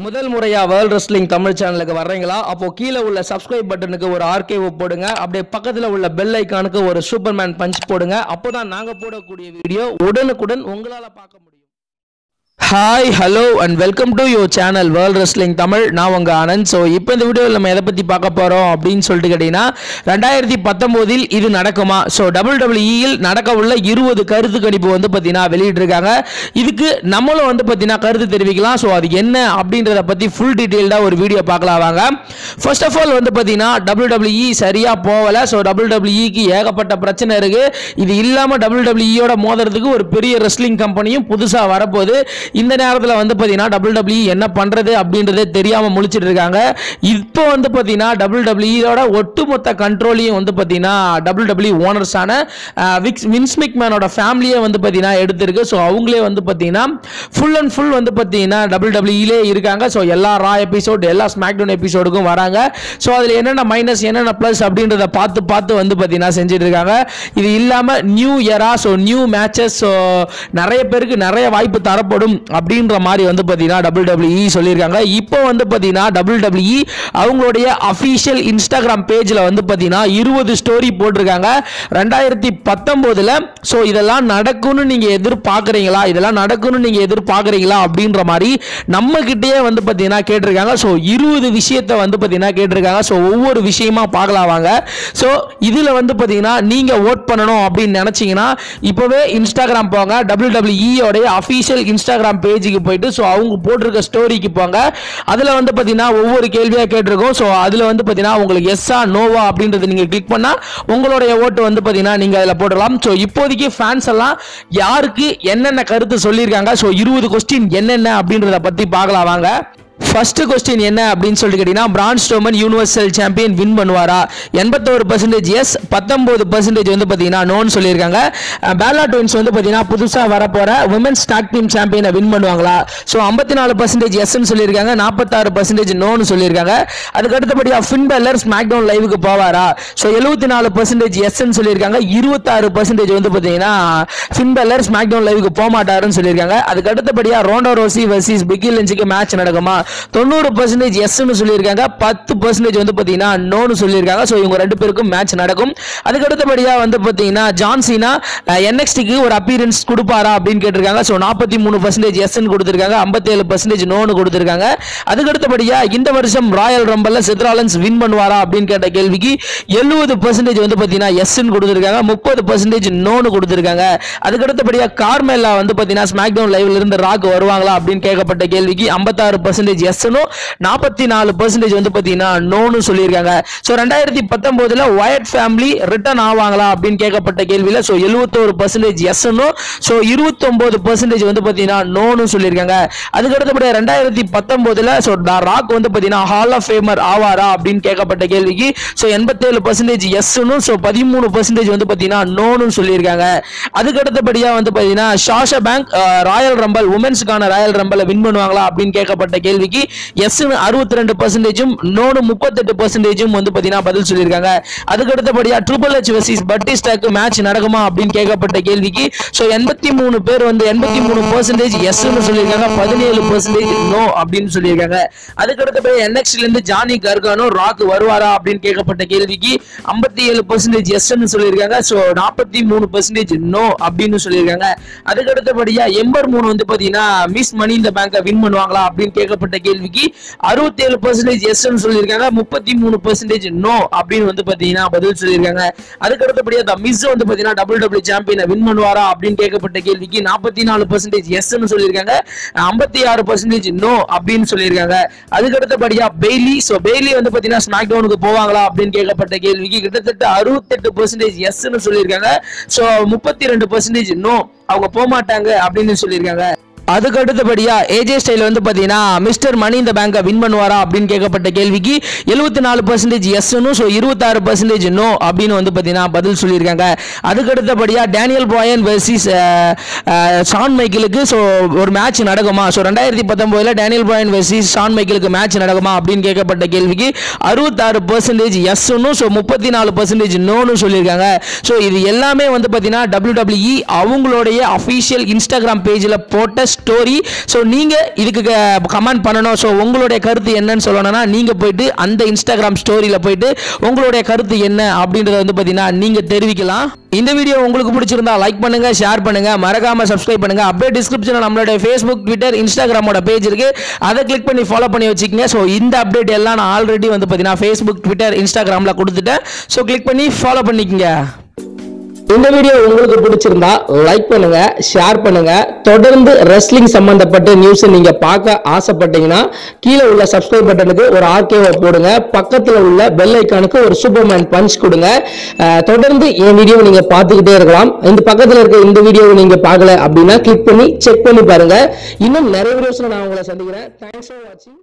முதல் முறையா world wrestling Tamil சேனலுக்கு வர்றீங்களா? அப்போ கீழே உள்ள சப்ஸ்கிரைப் பட்டனுக்கு ஒரு ஆர்கேவ் போடுங்க. அப்படியே பக்கத்துல உள்ள பெல் ஐகானுக்கு ஒரு சூப்பர்மேன் பஞ்ச் போடுங்க. அப்போதான் நாங்க போடக்கூடிய வீடியோ உடனுக்குடன் உங்களால பார்க்க முடியும். Hi hello and welcome to your channel world wrestling Tamil. நான் உங்க ஆனந்த். ஸோ இப்போ இந்த வீடியோவில் நம்ம எதை பற்றி பார்க்க போகிறோம் அப்படின்னு சொல்லிட்டு கேட்டிங்கன்னா 2019 இது நடக்குமா? ஸோ WWE நடக்க உள்ள 20 கருத்து கணிப்பு வந்து பார்த்தீங்கன்னா வெளியிட்டிருக்காங்க. இதுக்கு நம்மளும் வந்து பார்த்தீங்கன்னா கருத்து தெரிவிக்கலாம். ஸோ அது என்ன அப்படின்றத பற்றி ஃபுல் டீட்டெயில்டாக ஒரு வீடியோ பார்க்கலாம் வாங்க. ஃபர்ஸ்ட் ஆஃப் ஆல் வந்து பார்த்தீங்கன்னா WWE சரியாக போகலை. ஸோ WWEக்கு ஏகப்பட்ட பிரச்சனை இருக்குது. இது இல்லாமல் WWEயோட மோதுறதுக்கு ஒரு பெரிய ரெஸ்லிங் கம்பெனியும் புதுசாக வரப்போகுது. இந்த நேரத்தில் வந்து பார்த்தீங்கன்னா WWE என்ன பண்ணுறது அப்படின்றதே தெரியாமல் முழிச்சிட்டு இருக்காங்க. இப்போ வந்து பார்த்தீங்கன்னா WWEயோட ஒட்டுமொத்த கண்ட்ரோலையும் வந்து பார்த்தீங்கன்னா WWE ஓனர்ஸான வின்ஸ் மெக்மேனோட ஃபேமிலியை வந்து பார்த்தீங்கன்னா எடுத்திருக்கு. ஸோ அவங்களே வந்து பார்த்தீங்கன்னா ஃபுல் அண்ட் ஃபுல் வந்து பார்த்தீங்கன்னா WWEலே இருக்காங்க. ஸோ எல்லா ரா எபிசோட் எல்லா ஸ்மாக்டவுன் எபிசோடுக்கும் வராங்க. ஸோ அதில் என்னென்ன மைனஸ் என்னென்ன ப்ளஸ் அப்படின்றத பார்த்து வந்து பார்த்தீங்கன்னா செஞ்சுட்டு இருக்காங்க. இது இல்லாமல் new எரா, so new matches, so நிறைய பேருக்கு நிறைய வாய்ப்பு தரப்படும் அப்படின்ற மாதிரி வந்து பார்த்தீங்கன்னா WWE சொல்லியிருக்காங்க. இப்போ வந்து பார்த்தீங்கன்னா WWE அவங்களுடைய அஃபீஷியல் இன்ஸ்டாகிராம் பேஜில் வந்து பார்த்தீங்கன்னா 20 ஸ்டோரி போட்டிருக்காங்க 2019. ஸோ இதெல்லாம் நடக்கும்னு நீங்கள் எதிர்பார்க்குறீங்களா, இதெல்லாம் நடக்கும்னு நீங்கள் எதிர்பார்க்குறீங்களா அப்படின்ற மாதிரி நம்ம கிட்டேயே வந்து பார்த்தீங்கன்னா கேட்டிருக்காங்க. ஸோ 20 விஷயத்தை வந்து பார்த்தீங்கன்னா கேட்டிருக்காங்க. ஸோ ஒவ்வொரு விஷயமா பார்க்கலாம் வாங்க. ஸோ இதில் வந்து பார்த்தீங்கன்னா நீங்கள் ஓட் பண்ணணும் அப்படின்னு நினச்சிங்கன்னா இப்போவே இன்ஸ்டாகிராம் போங்க, WWE உடைய அஃபீஷியல் இன்ஸ்டாகிராம் பேஜுக்கு போயிட்டு ஸோ அவங்க போட்டிருக்க ஸ்டோரிக்கு போங்க. அதில் வந்து பார்த்தீங்கன்னா ஒவ்வொரு கேள்வியாக கேட்டிருக்கோம். ஸோ அதில் வந்து பார்த்தீங்கன்னா உங்களுக்கு எஸ்ஸா நோவா அப்படின்றது நீங்கள் கிளிக் பண்ணால் உங்களுடைய ஓட்டு வந்து பார்த்தீங்கன்னா நீங்கள் அதில் போடலாம். ஸோ இப்போதைக்கு ஃபேன்ஸ் எல்லாம் யாருக்கு என்னென்ன கருத்து சொல்லியிருக்காங்க, ஸோ 20 கொஸ்டின் என்னென்ன அப்படின்றத பற்றி பார்க்கலாம் வாங்க. ஃபர்ஸ்ட் கொஸ்டின் என்ன அப்படின்னு சொல்லிட்டு கேட்டீங்கன்னா, Braun Strowman universal champion win பண்ணுவாரா? 81% எஸ், 19% வந்து பார்த்தீங்கன்னா நோன்னு சொல்லியிருக்காங்க. பேலா ட்வின்ஸ் வந்து பார்த்தீங்கன்னா புதுசாக வரப்போற உமன்ஸ் டாக் டீம் சாம்பியனை வின் பண்ணுவாங்களா? ஸோ 54% எஸ்ன்னு சொல்லியிருக்காங்க, 46% நோன்னு சொல்லியிருக்காங்க. அதுக்கு அடுத்தபடியாக ஃபின் பெல்லர் ஸ்மாக்டவுன் லைவுக்கு போவாரா? ஸோ 74% எஸ்ன்னு சொல்லியிருக்காங்க, 26% வந்து பார்த்தீங்கன்னா ஃபின் பெல்லர் ஸ்மாக்டவுன் லைவுக்கு போக மாட்டாருன்னு சொல்லியிருக்காங்க. அதுக்கு அடுத்தபடியாக ரோண்டோ ரோசி வர்சஸ் பெக்கி லிஞ்சுக்கு மேட்ச் நடக்குமா? 90% எஸ்ன்னு சொல்லியிருக்காங்க, 10% வந்து பார்த்தீங்கன்னா நோன்னு சொல்லியிருக்காங்க. ஸோ இவங்க ரெண்டு பேருக்கும் மேட்ச் நடக்கும். அதுக்கு அடுத்தபடியாக வந்து பார்த்தீங்கன்னா ஜான் சீனா NXTக்கு ஒரு அப்பீரன்ஸ் கொடுப்பாரா அப்படின்னு கேட்டிருக்காங்க. ஸோ 43% எஸ்ன்னு கொடுத்துருக்காங்க, 57% நோன்னு கொடுத்துருக்காங்க. அதுக்கு அடுத்தபடியாக இந்த வருஷம் ராயல் ரம்பல்ல செத் ராலின்ஸ் வின் பண்ணுவாரா அப்படின்னு கேட்ட கேள்விக்கு 70% வந்து பார்த்தீங்கன்னா எஸ்ன்னு கொடுத்துருக்காங்க, 30% நோன்னு கொடுத்துருக்காங்க. அதுக்கு அடுத்தபடியாக கார்மெல்லா வந்து பார்த்தீங்கன்னா ஸ்மாக்டவுன் லைவ்ல இருந்து ராக் வருவாங்களா அப்படின்னு கேட்கப்பட்ட கேள்விக்கு 56% எஸ்னும் 44% வந்து பார்த்தீங்கன்னா நோன்னு சொல்லியிருக்காங்க. ஸோ 2019 வயட் ஃபேமிலி ரிட்டர்ன் ஆவாங்களா அப்படின்னு கேட்கப்பட்ட கேள்வியில் ஸோ 71% எஸ்னும் ஸோ 29% வந்து பார்த்தீங்கன்னா நோன்னு சொல்லியிருக்காங்க. அதுக்கு அடுத்தபடி 2019 ஸோ ராக் வந்து பார்த்தீங்கன்னா ஹால் ஆஃப் ஃபேமர் ஆவாரா அப்படின்னு கேட்கப்பட்ட கேள்விக்கு ஸோ 87% எஸ்னும் ஸோ 13% வந்து பார்த்தீங்கன்னா நோன்னு சொல்லியிருக்காங்க. அதுக்கு அடுத்தபடியாக வந்து பார்த்தீங்கன்னா ஷாஷா பேங்க் ராயல் ரம்பல் உமன்ஸுக்கான ராயல் ரம்பலை வின் பண்ணுவாங்களா அப்படின்னு கேட்கப்பட்ட கேள்விக்கு எஸ் 62%, நோனு 38% வந்து பார்த்தீங்கன்னா பதில் சொல்லியிருக்காங்க. அதுக்கு அடுத்தபடியா ட்ரிபிள் எச் வெர்சஸ் பட்டிஸ்டாக்கு மேட்ச் நடக்குமா அப்படின்னு கேட்கப்பட்ட கேள்விக்கு ஸோ 83 பேர் வந்து 83% எஸ்ன்னு சொல்லியிருக்காங்க, 17% நோ அப்படின்னு சொல்லியிருக்காங்க. அதுக்கு அடுத்தபடி NXT இருந்து ஜானி கர்கானோ ராக் வருவாரா அப்படின்னு கேட்கப்பட்ட கேள்விக்கு 57% எஸ்ன்னு சொல்லியிருக்காங்க, ஸோ 43% நோ அப்படின்னு சொல்லியிருக்காங்க. அதுக்கு அடுத்தபடியா எம்பர் 3 வந்து பார்த்தீங்கன்னா மிஸ் மணி இந்த பேங்கை வின் பண்ணுவாங்களா அப்படின்னு கேட்கப்பட்ட கேள்விக்கு 67% எஸ்ன்னு சொல்லியிருக்காங்க, 33% நோ அப்படின்னு வந்து பார்த்தீங்கன்னா பதில் சொல்லியிருக்காங்க. அதுக்கு அடுத்தபடியா த மிஸ் வந்து பார்த்தீங்கன்னா WWE சாம்பியனை வின் பண்ணுவாரா அப்படின்னு கேட்கப்பட்ட கேள்விக்கு 44% எஸ்ன்னு சொல்லியிருக்காங்க, 56% நோ அப்படின்னு சொல்லியிருக்காங்க. அதுக்கு அடுத்தபடியா பெய்லி, ஸோ பெய்லி வந்து பார்த்தீங்கன்னா ஸ்மாக் டவுனுக்கு போவாங்களா அப்படின்னு கேட்கப்பட்ட கேள்விக்கு கிட்டத்தட்ட 68% எஸ்ன்னு சொல்லியிருக்காங்க, ஸோ 32% நோ அவங்க போக மாட்டாங்க அப்படின்னு சொல்லியிருக்காங்க. அதுக்கு அடுத்தபடியா ஏஜே ஸ்டைல் வந்து பார்த்தீங்கன்னா மிஸ்டர் மணி இந்த பேங்கை வின் பண்ணுவாரா அப்படின்னு கேட்கப்பட்ட கேள்விக்கு 74% எஸ்ன்னு ஸோ 26% நோ அப்படின்னு வந்து பார்த்தீங்கன்னா பதில் சொல்லியிருக்காங்க. அதுக்கு அடுத்தபடியா டேனியல் பிராயன் வெர்சஸ் ஷான் மைக்கேலுக்கு ஸோ ஒரு மேட்ச் நடக்குமா? So 2019 Daniel Bryan versus Shawn மைக்கேலுக்கு மேட்ச் நடக்குமா அப்படின்னு கேட்கப்பட்ட கேள்விக்கு 66% எஸ்ன்னு ஸோ 34% நோன்னு சொல்லியிருக்காங்க. ஸோ இது எல்லாமே வந்து பார்த்தீங்கன்னா WWE அவங்களுடைய அஃபீஷியல் இன்ஸ்டாகிராம் பேஜில் போட்ட ஸ்டோரி. ஸோ நீங்கள் இதுக்கு கமெண்ட் பண்ணணும். ஸோ உங்களுடைய கருத்து என்னன்னு சொல்லணும்னா நீங்கள் போயிட்டு அந்த இன்ஸ்டாகிராம் ஸ்டோரியில் போயிட்டு உங்களுடைய கருத்து என்ன அப்படின்றத வந்து பார்த்தீங்கன்னா நீங்கள் தெரிவிக்கலாம். இந்த வீடியோ உங்களுக்கு பிடிச்சிருந்தா லைக் பண்ணுங்க, ஷேர் பண்ணுங்க, மறக்காம சப்ஸ்கிரைப் பண்ணுங்க. அப்படியே டிஸ்கிரிப்ஷனில் நம்மளுடைய ஃபேஸ்புக், ட்விட்டர், இன்ஸ்டாகிராமோட பேஜ் இருக்கு, அதை கிளிக் பண்ணி ஃபாலோ பண்ணி வச்சுக்கோங்க. ஸோ இந்த அப்டேட் எல்லாம் நான் ஆல்ரெடி வந்து பார்த்தீங்கன்னா ஃபேஸ்புக், ட்விட்டர், இன்ஸ்டாகிராமில் கொடுத்துட்டேன். ஸோ கிளிக் பண்ணி ஃபாலோ பண்ணிக்கங்க. இந்த வீடியோ உங்களுக்கு பிடிச்சிருந்தா லைக் பண்ணுங்க, ஷேர் பண்ணுங்க. தொடர்ந்து ரெஸ்லிங் சம்பந்தப்பட்ட நியூஸ் நீங்க பார்க்க ஆசைப்பட்டீங்கன்னா கீழே உள்ள சப்ஸ்கிரைப் பட்டனுக்கு ஒரு ஆர்கேவை போடுங்க, பக்கத்துல உள்ள பெல் ஐக்கானுக்கு ஒரு சூப்பர்மேன் பஞ்ச் கொடுங்க. தொடர்ந்து என் வீடியோ நீங்க பார்த்துக்கிட்டே இருக்கலாம். இந்த பக்கத்துல இருக்க இந்த வீடியோவை நீங்க பார்க்கல அப்படின்னா கிளிக் பண்ணி செக் பண்ணி பாருங்க. இன்னும் நிறைய வீடியோஸ்ல நான் உங்களை சந்திக்கிறேன். தேங்க்ஸ் ஃபார் வாட்சிங்.